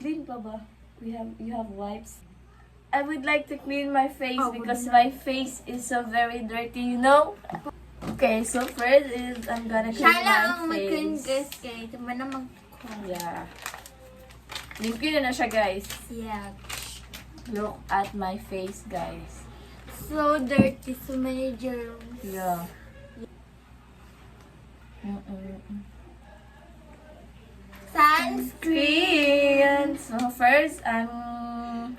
Clean pa ba? You have wipes? I would like to clean my face Oh, because my face is so very dirty, you know? Okay, so first is I'm gonna clean Siya lang ang my mag-clean face. guys kay ito ba naman ko. Yeah. Limpyo na siya, guys. Yeah. Look at my face, guys. So dirty, so many germs. Yeah. Sunscreen! So first,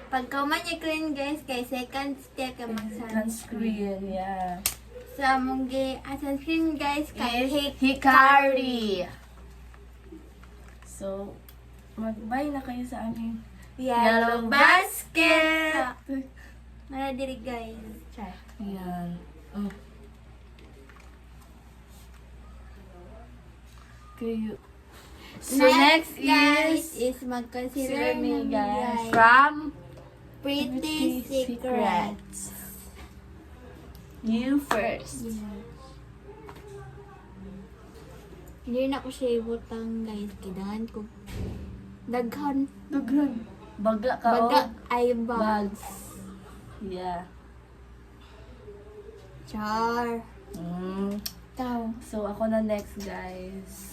Pagka man niya clean guys, kay second step ka mag-sunscreen. sunscreen, yeah. Sa mong sunscreen guys, kay Hikari. So, mag-buy na kayo sa aming Yellow Basket! Nara diri guys. Char. Yan. Oh. Okay. So next guys is mag-consider me, namin guys, guys. from Pretty Secrets. You first. Yeah. Hindi na ko siya ibutang guys. Kailangan ko daghan. Dughan. Baga ka Baga o. ay bags. Bags. Yeah. Char. Ikaw. So ako na next, guys.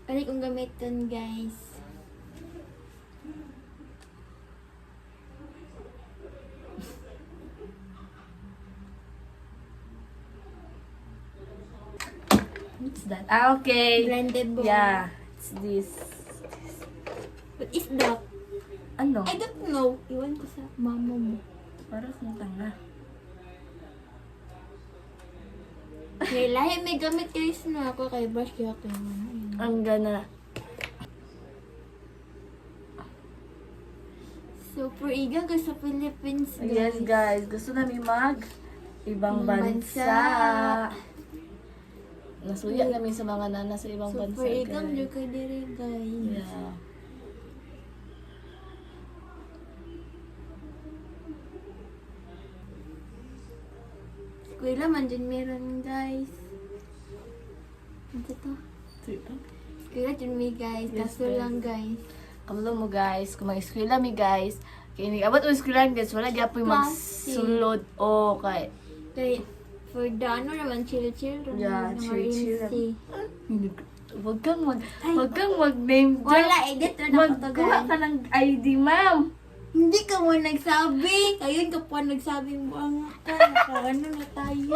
Pwede kong gamitin guys. What's that? Okay. Blended bowl. Yeah. It's this. What is that? Ano? I don't know. Iwan ko sa mama mo. Parang kung tanga. Kaya lahi may gamit guys na ako kay brush kaya ito yung ano. Ang gana. Super igang ko sa Philippines guys. Yes, guys. Gusto namin mag ibang bansa. Nasuya namin sa mga nana sa ibang bansa, Super igang guys. dyan ka diri guys. Yeah. Eskwela man dyan meron guys. Ano to? Eskwela dyan may guys. Yes, Kaso guys. lang guys. Kamalo mo, guys. Kung mag-eskwela mi, guys. Kaya abot o eskwela, guys. Wala di apoy Plastic. magsulod. O, kay. Kaya for the ano naman chill-chill. Yeah, chill-chill. emergency. Huwag kang mag-name drop. Wala, edit na ako to Magkuha guys. ka ng ID, ma'am. Hindi ka mo nagsabi. Ayun ka pa nagsabi mo ang ka. Ano na tayo.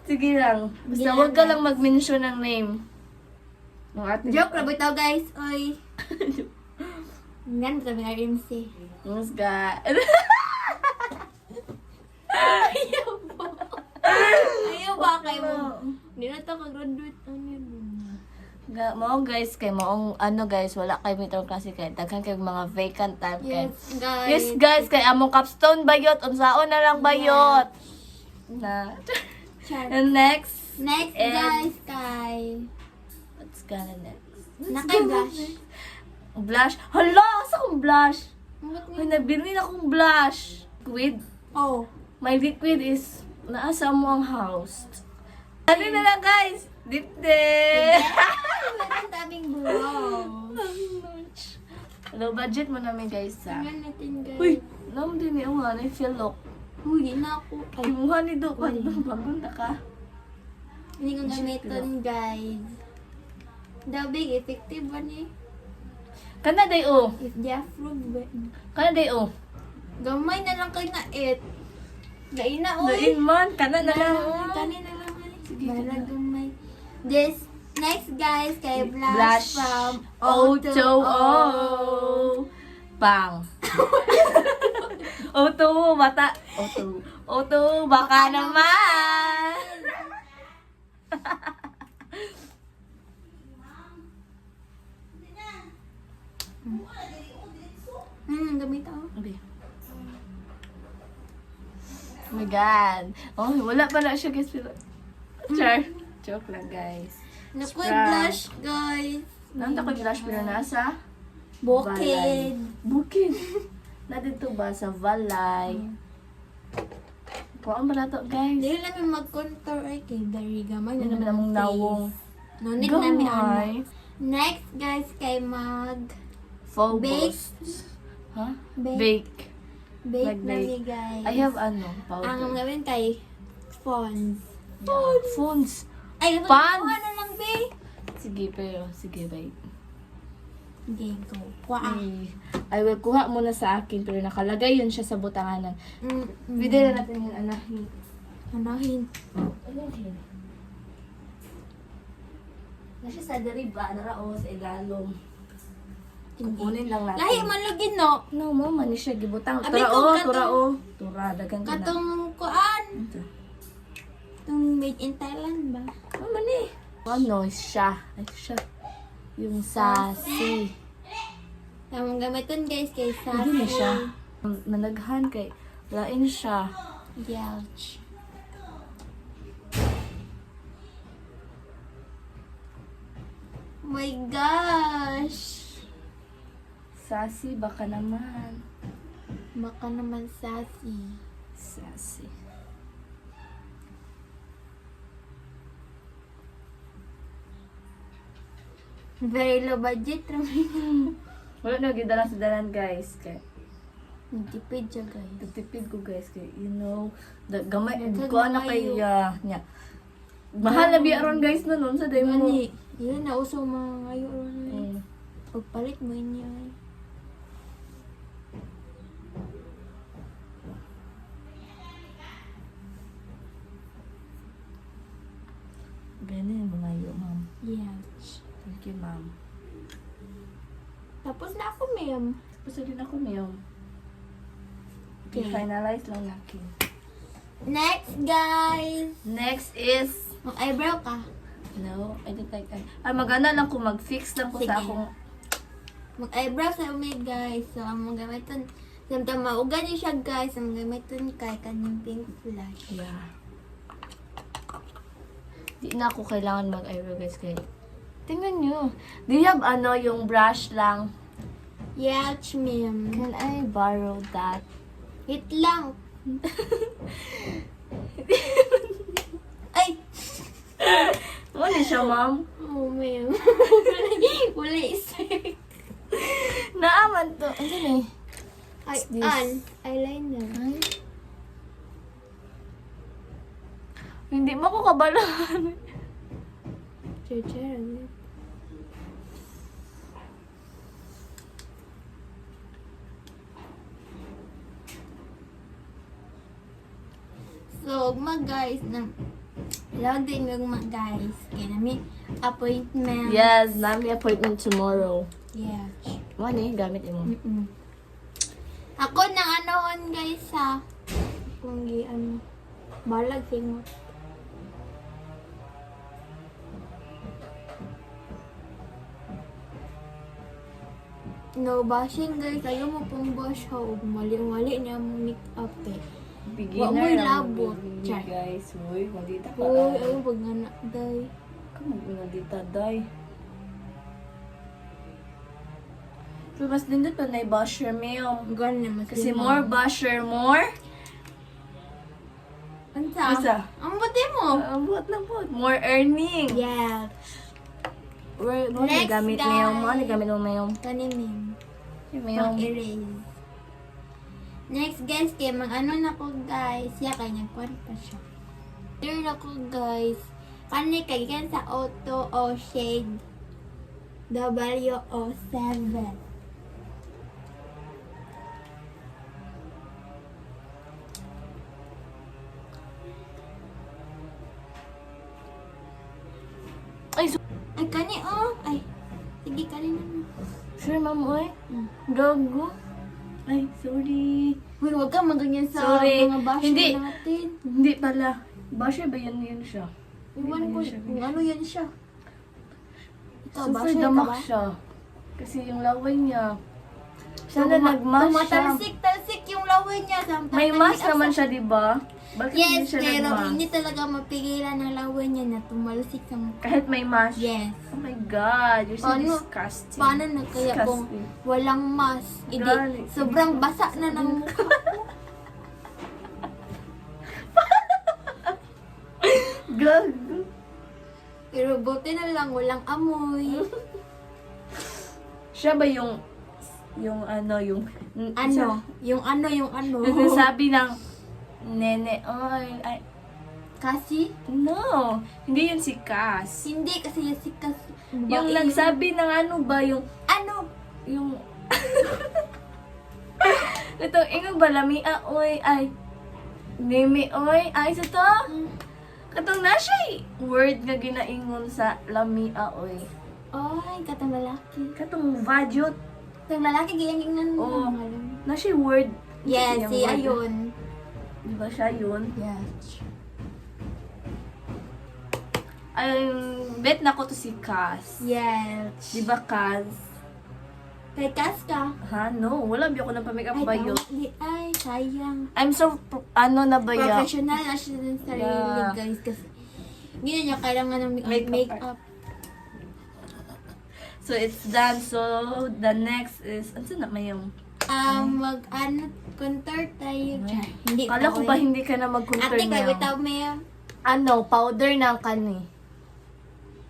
Sige lang. Basta Yeah, huwag ka guys. lang mag-mention ng name. Ng ating Joke lang bitaw guys. Oy. Yan, sabi ng RMC. Mas ga. Ayaw ba? Ayaw ba kayo mo? Hindi na ito ka-graduate. Ano yun? Mao guys, kay maong ano guys, wala kay mitong klase kay daghan kay mga vacant time kay. Yes, guys. Yes guys, kay among capstone bayot, unsaon na lang bayot. Na. Char. And next, Next And- guys, kay. what's gonna next? Naka-blush. Blush. Hala, asa kong blush? Bakit Ay, nabili na akong blush. Liquid. Oh. My liquid is naasa mo ang house. Ano na lang guys? Dipte. Meron tabing brows. Low budget mo namin guys ha. Tingnan natin guys. Uy, alam din niya nga na feel look. Uy, na ako. Ay, mukha ni Do. Bagong na ka. Hindi ko gamitin guys. Dabig, effective ba ni? Kana day o. If the afro ba? Kana day o. Gamay na lang kayo na it. Gain na oy. Dain man. Kana na lang. Kani na lang ay. Para gamay. This next guys kay Blush blush from O2O. Pang. O2O, bata. O2O. O2O, baka naman. Gamit ako. Abi. Oh my God. Oh, wala pa na siya guys. Pero... Char. Joke lang guys. Nakoy Scrub. blush guys. Nanda ko blush pero nasa? Bukid. Bukid. Na dito ba sa Valay? Kuhaan ba na to guys? Dili lang yung mag-contour ay kay Dari gamay Ano naman naman among ang nawong. face. No need na mi ano. Gamay. Next, guys, kay mag Phobos. Ha? Bake. bake na Mag-bake. mi, guys. I have ano, Ang powder. gawin kay phones. Yeah. Phones. Ay, Pants. ano lang, be? Sige, pero sige, bye. Okay, go. Kuha. I will kuha muna sa akin, pero nakalagay yun siya sa butanganan. Pwede na natin yung anahin. Anahin. Anahin. Nasa sa deriba, narao sa ilalom. Kukunin lang natin. Lahi man lugin, no? No, mama, ni siya gibutang. Abi, Tura, kung oh, katong- tura, oh. Tura, dagan ka na. Katong kuan. Ito. Itong made in Thailand ba? Mama ni. Ano, siya. Ay, siya. Yung sassy. Tamang gamiton, guys, kay Hindi na siya. Sassy. Managhan kay, lain siya. Yelch. Oh my gosh! Sassy, baka naman. Baka naman sassy. Sassy. Very low budget, Ramon. Wala na, gidala sa dalan, guys. Kay, Nagtipid siya, guys. nagtipid ko, guys. Kay, you know, gamay, Daghang ko na kay, maayo. niya. Mahal na biyaron, guys, na nun, sa day mo. Mani, yun na uso mga ngayon. Mm. Pagpalit mo yun yun. Ganun, mga iyo, ma'am. Yelch. Thank you, ma'am. Tapos na ako, ma'am. Tapos na din ako, ma'am. Okay, Okay. finalize lang natin. Next, guys! Next is, Mag-eyebrow ka. no, I don't like that. Magana lang ko, mag-fix lang ko sa Sige. akong, Mag-eyebrow sa umid, guys. So, ang mga gamiton, samtang mauga niyo siya, guys. Ang gamiton kay kanyang pink flash. yeah. Di na ako kailangan mag-eyebrow, guys, kaya, tingnan nyo. Do you have, yung brush lang? Yelch, ma'am. Can I borrow that? Hit lang. Ay! Ano siya, ma'am? Oh, ma'am. Wala isip. Naaman to. Ano eh? Ay, This. eyeliner. Ay. Hindi mo ko kabalaan. Chair. So, guys, log din guys. Kaya namin appointment. Yes, nami appointment tomorrow. Yeah. Ano eh, gamit mo. Mm-mm. Ako nang anoon guys sa kung balag singo. No bashing guys, ayaw mo pong bash ha. Mali-mali niya mo make up eh. Wa mo'y labot. Char. Guys, uy, magdita ka. Uy, ayaw pag anak day. Kamag magdita, day. Pero mas dindot pa na i-basher mo. Gan naman Kasi more basher, more. Ansa? Asa? Ang buti mo. Ang buhat na buhat. More earning. Yeah. Where, mo Next, nagamit guys. mo. Mo nagamit mo mayong. Kanimin. Mayong. Pang-erase. Next guys, kay ano na ko guys. Ya, kanya kwan pa siya. Turn ako guys. Kani kay kan sa auto o shade W07. Ay, Ay, kani oh. Ay, sige, kani na. sure, ma'am, oy. Hmm. Gago. Ay, sorry. Uy, huwag kang maganyan sa Sorry. mga basher Hindi. natin. Hindi pala. Basher ba yun siya? Iwan ko, kung ano yan siya. Ikaw, Super basher ka damak ba? siya. Kasi yung laway niya. Sana nagmask siya. Tumatalsik-talsik yung laway niya. Sometimes May mask nag-make up naman sa- siya, di ba? Bakit hindi Yes, siya pero nagmask? hindi talaga mapigilan ng laway niya na tumalsik sa mukha. Kahit may mask? Yes. Oh my God, you're so Paano- disgusting. Paano na kaya kung Disgusting. walang mask? Hindi, Gali. sobrang basa na ng mukha. Gago. Pero buti na lang, walang amoy. Siya ba yung ano, yung Ano? Yung ano? Yung sabi ng nene, ay, Kasi? no, hindi yun si Cass. Hindi, kasi yung sikas. Yung nagsabi ng ano ba, yung, yung, ito, ingon ba, lamia, oy, ay, neme, oy, ay, sa to? Katong na siya word nga ginaingon sa lamia, oy. Ay, katang lalaki. Katong vadyot, Katang lalaki, giyang Oo. na siya word. Yes, Yung siya word. yun. Di ba siya yun? Yes. Ay, bet na ko to si Cass. Yes. Di ba, Cass? Kay Kas ka. Ha? No, wala biyo ko ng pa-makeup ba yun? Ay, sayang. I'm so, ano na ba yun? Professional na siya din sa sarili, Yeah. guys. Kasi, hindi niya kailangan ng Makeup makeup. So, it's done. So, the next is, ano na may yung? Contour tayo. Hindi Kala ko ba hindi ka na mag-contour Ate, kay niya? bitaw mo Ano, powder na kani.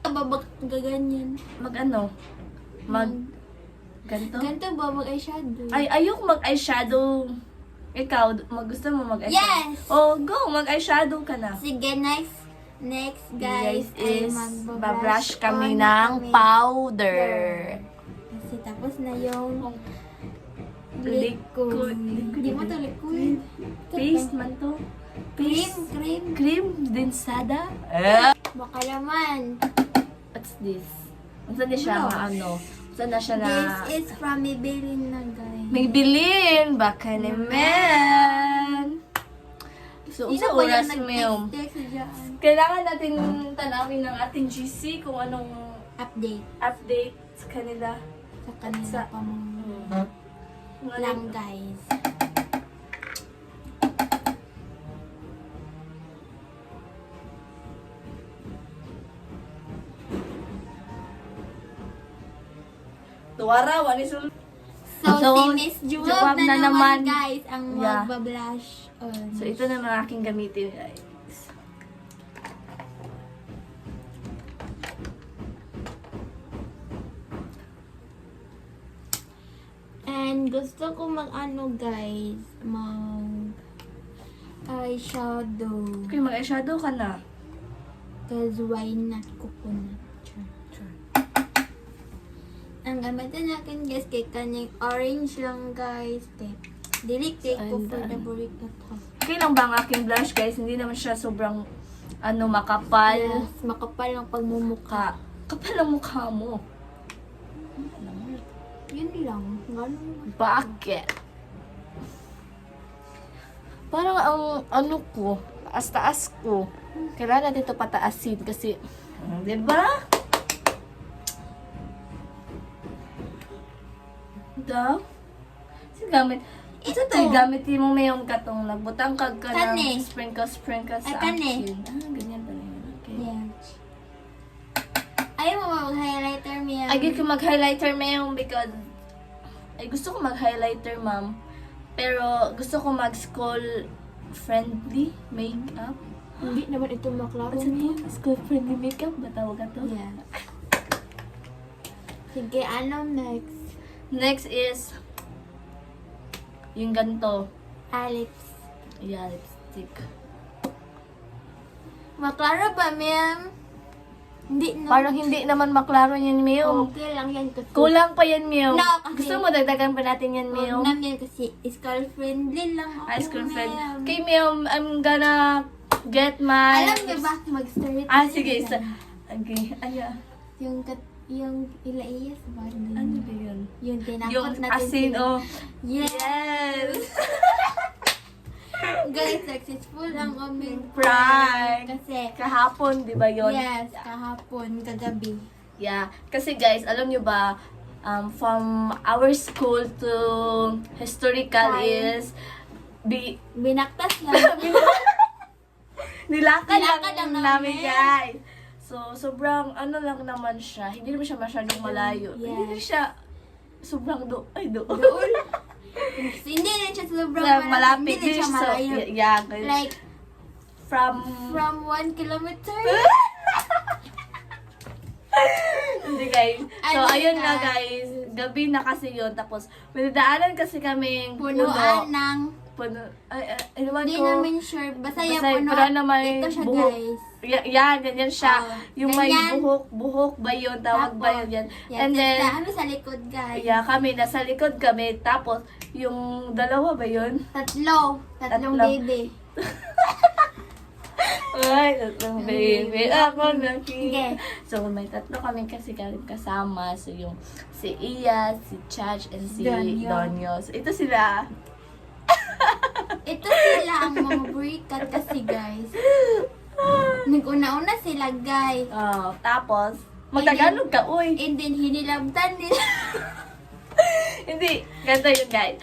babag gaganyan. Mag ano? Mag, ganito? Ganito ba mag-eyeshadow? Ay, ayok mag-eyeshadow. Ikaw, gusto mo mag-eyeshadow? Yes! Oh, go! Mag-eyeshadow ka na. Sige, next guys, is, magbabrush babrush kami on ng kami. powder. Kasi tapos na yung Liquid. Hindi mo to liquid. Paste man to. Cream, Paste. cream. Cream densada. Baka naman. What's this? Saan na siya Blush. na ano? Saan na siya na... This is from Maybelline na guys. Maybelline! Baka naman! So, Sino sa ba oras yung mo yung... nag-text dyan? Kailangan natin tanawin ng ating GC kung anong Update update sa kanila. sa kanila Sa- pamumuno. Kung ano- Lang guys. Tuwara, wani sul... So, So, si Miss Juwab Juwab na, na naman naman. guys ang Yeah. magbablush on. So, ito naman aking gamitin, guys. And gusto ko mag-ano guys, eyeshadow. Okay, mag-eyeshadow ka na. Cause why not coconut? Ang gamitin natin guys, kay kanyang orange lang guys. Dili kay ko for the burrito to. Okay lang ba ang aking blush, guys? Hindi naman siya sobrang, ano, makapal. Yes, makapal ang pagmumukha. Kapal ang mukha mo. Yun lang. Ganun. Bakit? Parang ang ano ko, taas-taas ko. Kailangan natin ito pataasin kasi, di ba? Daw? Sige, gamit. Ito tayo gamitin mo mayong katong nagbutang kag ka Kani? ng sprinkle sa Ay, kani? akin. Ganyan pala yun. Okay. Yes. Ayaw mo ba mag-highlighter niya? Ay, ko mag-highlighter mayong because ay gusto ko mag-highlighter, ma'am. Pero gusto ko mag-school friendly makeup. Hindi naman ito maklaro What's it? School friendly makeup ba tawag ito? Yeah. Sige, ano next? Next is yung ganito. Alex. Yeah, lipstick. Maklaro ba, ma'am? Hindi, no. Parang hindi naman maklaro yan, Miyom. Okay lang yan kasi. Kulang pa yan, Miyom. No, kasi- Gusto mo dagdagan pa natin yan, Miyom? Huwag namin kasi school friendly lang ako. Ice cream friend. ma'am. Okay, Miyom, I'm gonna get my... Alam niyo ba, mag-start. Sige. Okay, ano? Yung ilaiyas ba? Ano ba yun? Yung tinakot Yung natin. asin, sila. oh. Yes! Guys, successful ang aming Prank. Kasi, Kahapon, di ba yun? yes, kahapon, kagabi. Yeah. Kasi guys, alam nyo ba, from our school to historical Hi. is Binaktas lang. nilakad Nilakad lang lang namin, namin. guys. So, sobrang ano lang naman siya. Hindi naman siya masyadong malayo. Yes. Hindi naman siya sobrang doon. Doon. Hindi rin siya sobrang Malapit Hindi rin siya So, malayo. yeah, guys. Like, from from 1 kilometer. Hindi guys. So, Ano ayun na? nga guys. Gabi na kasi yun. Tapos, may dadaanan kasi kaming Punuan ng... Puno. Inuman Hindi ko. namin sure. Basta yung Basta puno. pero naman Ito siya buhok. guys. Yan, ganyan siya. Oh, Yung may ganyan. buhok ba yun? Tawag ba yun yan? And then, kami sa likod guys. yeah, kami, nasa likod kami. Tapos, yung dalawa ba yun? Tatlong Tatlo. baby. Ay, tatlong baby. Ako na Sige. So, may tatlo kami kasi kasama. So, yung si Iya, si Chach, and si Donyo. Donyo. So, ito sila. Ito sila ang mga burikat kasi guys. Nag-una-una sila guys. Oh, tapos, magtagalog ka, uy. And then hinilabdan nila. Hindi, ganito yun, guys.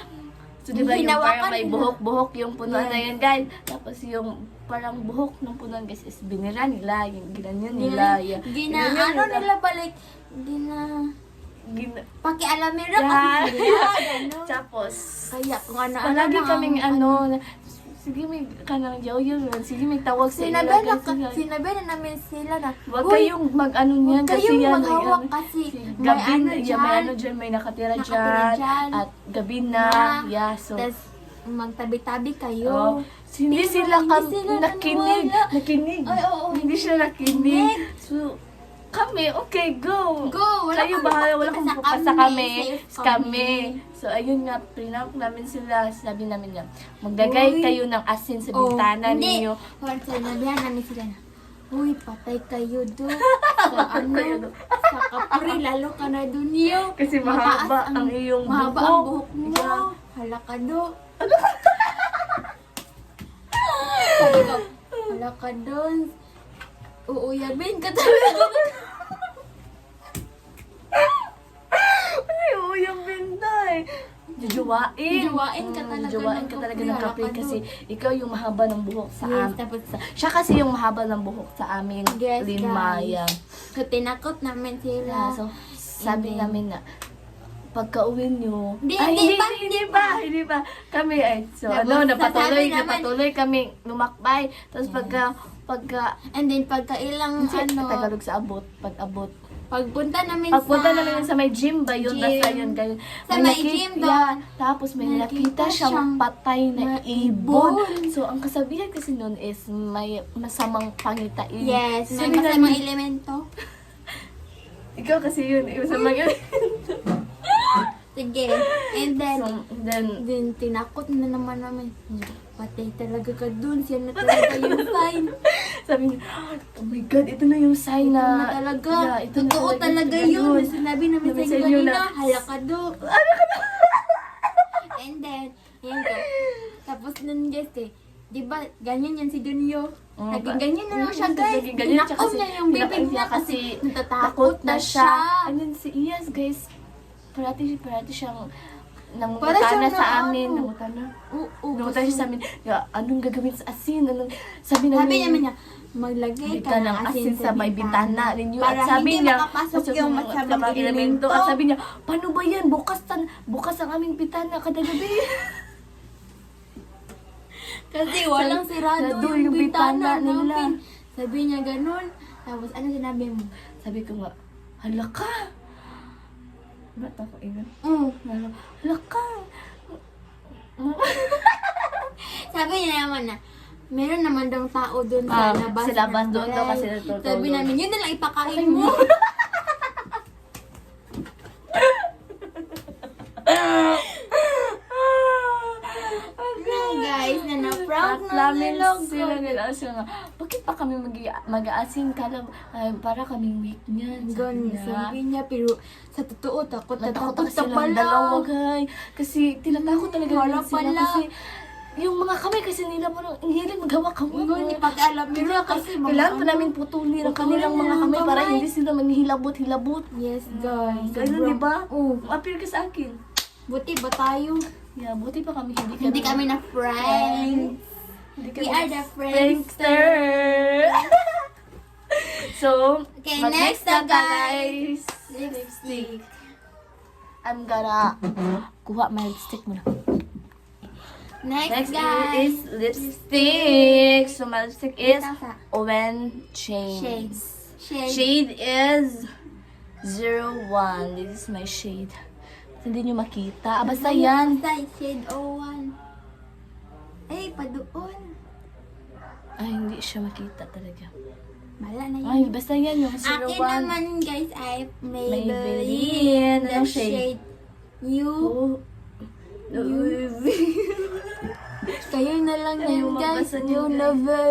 So, di ba yung Hinawakan parang may nila. buhok-buhok yung punuan na Yes. yun, guys. Tapos yung parang buhok ng punuan, guys, is binira nila. Yung ginanyan nila. Ginanyan Ano nila balik? Pakialamero Yeah. kasi sila. Gano. Tapos, Kaya kung ano-ano palagi na kaming ang- sige may kanang yaw-yaw, sige may tawag sa Sinabi inyo, na, guys. sinabi na namin sila na, Huwag "Uy, kayong mag-ano niyan huwag kasi kayong yan. maghawak may kasi may gabi ano na, yeah, may dyan." ano dyan, may nakatira Nakatira dyan. dyan. At gabi na, yeah, so. Tapos, magtabi-tabi kayo. Oh, hindi Pero sila hindi sila nakinig. naniwala. Nakinig. Ay, oo. Hindi sila nakinig. So, kami, okay, go. Go, wala Kayo kang bahala, wala basta kang bukasa kami, kami. safe Kami. So, ayun nga, prinap namin sila. Sabi namin nga, maglagay Uy. kayo ng asin sa Oh, bintana hindi. ninyo. Kung sinabihan namin sila na, uy, patay kayo do. Sa kayo ano, do. sa kapuri, lalo ka na dun yo. Kasi mahaba ang iyong mahaba buhok. ang buhok mo. Yeah. Hala ka do. Sabi ko, hala ka dun. Uuyabin ka talaga. Ay, yung bintay. Jujuwain. Jujuwain ka talaga Jujuwain ng ka talaga kapre, ng kapre halaka kasi ikaw yung mahaba ng buhok sa Yes, amin. tapos Siya kasi yung mahaba ng buhok sa amin. Yes, Lima, guys. yan. So, tinakot namin sila. So, sabi And then- namin na, pagka-uwi nyo, Hindi, ay, hindi pa. hindi pa. Kami, ay, so, Tapos, sasabi naman- napatuloy kami lumakbay. Tapos, pagka, And then, pagkailang Tagalog sa abot, pag-abot. pagpunta namin Pagpunta sa... namin sa may gym ba yun? Gym. Nasa yun kayo. Sa may gym doon. Yeah, tapos may nakita Nakita siyang siyang patay na na ibon. ibon. So, ang kasabihan kasi nun is may masamang pangitain. Yes, may Sabi masamang namin, elemento. ikaw kasi yun, masamang Sige. And then, So, then, tinakot na naman namin. Patay talaga ka dun. Siya na talaga yung sign. sabi niya, oh my God, ito na yung sign Ito na. na talaga. Yeah, ito na Totoo talaga ito na yun. Sinabi namin Sabi sa sa inyo inyo kanina. na- Halakado. And then, yun ko. Tapos nun guys di ba, ganyan yan si Dunyo. Oh, Naging ganyan na lang siya guys. Naging ganyan siya Tinakot kasi, niya yung bibig tinakot niya kasi natatakot na siya. And then si Iyas, guys, parati siyang Para nangutana siyang sa na- amin. ano. Nangutana. Oo. Nangutana siya sa amin. Ya, anong gagawin sa asin? Anong, sabi namin, Sabi naman niya, maglagay Bigyan ka ng asin sa may bintana ninyo. Para At sabi hindi niya, makapasok sa yung mga masamang elemento. At sabi niya, paano ba yan? Bukas ang aming bintana kada gabi. Kasi walang sirado sarado yung yung bintana bintana nila. namin. Sabi niya ganun. Tapos ano sinabi mo? Sabi ko nga, hala ka. Ba't ako ingat? Hala ka. Sabi niya naman na, meron naman daw tao doon sa labas. sa labas ng doon daw balay. kasi natutulog. Sabi namin, yun na lang ipakain mo. Guys, na na-proud na nila sila nga, bakit pa kami mag-aasin para kaming weak niyan? Sabi niya, pero sa totoo, takot na Natakot takot ako na silang dalawa, pala. guy. Kasi tinatakot talaga Wala nila sila. pala. Kasi yung mga kamay kasi nila parang ang hilig maghawa-hawa. Yun, ipag-alam nila kasi Kailangan pa namin putulin ang Putulin kanilang mga nilang kamay para kamay. hindi sila manghihilabot-hilabot. Yes, guys. Ganun, di ba? Oo. Appear ka sa akin. Buti ba tayo? Yeah, buti pa kami Hindi kami na friends. Hindi We are the prankster. So, Okay, mag-next next na na, guys. Lipstick. I'm gonna kuha my lipstick muna. Next, Next guys. is lipstick. So, my lipstick is Tasa. Owen Chains. Shades. Shade is 01. This is my shade. Hindi nyo makita. Ah, basta yan. Basta shade 01. Ay, padoon. Ay, hindi siya makita talaga. Mala na Ay, yun. basta yan yung 01. Akin naman guys ay Maybelline. Maybelline. The Anong shade? shade You. Kayo na lang Ay, yan guys. mabasa niyo, You guys. never.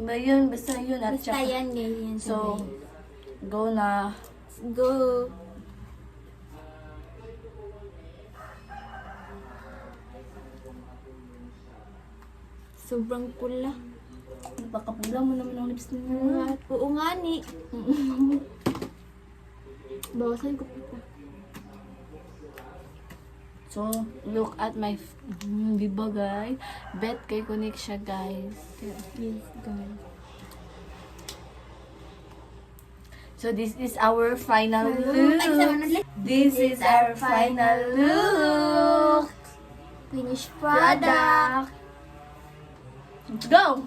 Ba yun, basta yun. At Basta saka, yan guys. Yan so, go na. go. Sobrang pula. Napakapula mo naman ang lips niya. Oo nga ni. Bawasan ko pa. So, look at my... di ba, guys? Bet kay connect siya, guys. Yes, guys. So, this is our final Ay, look. sama na ulit. This is our final look. Finished product. Let's go!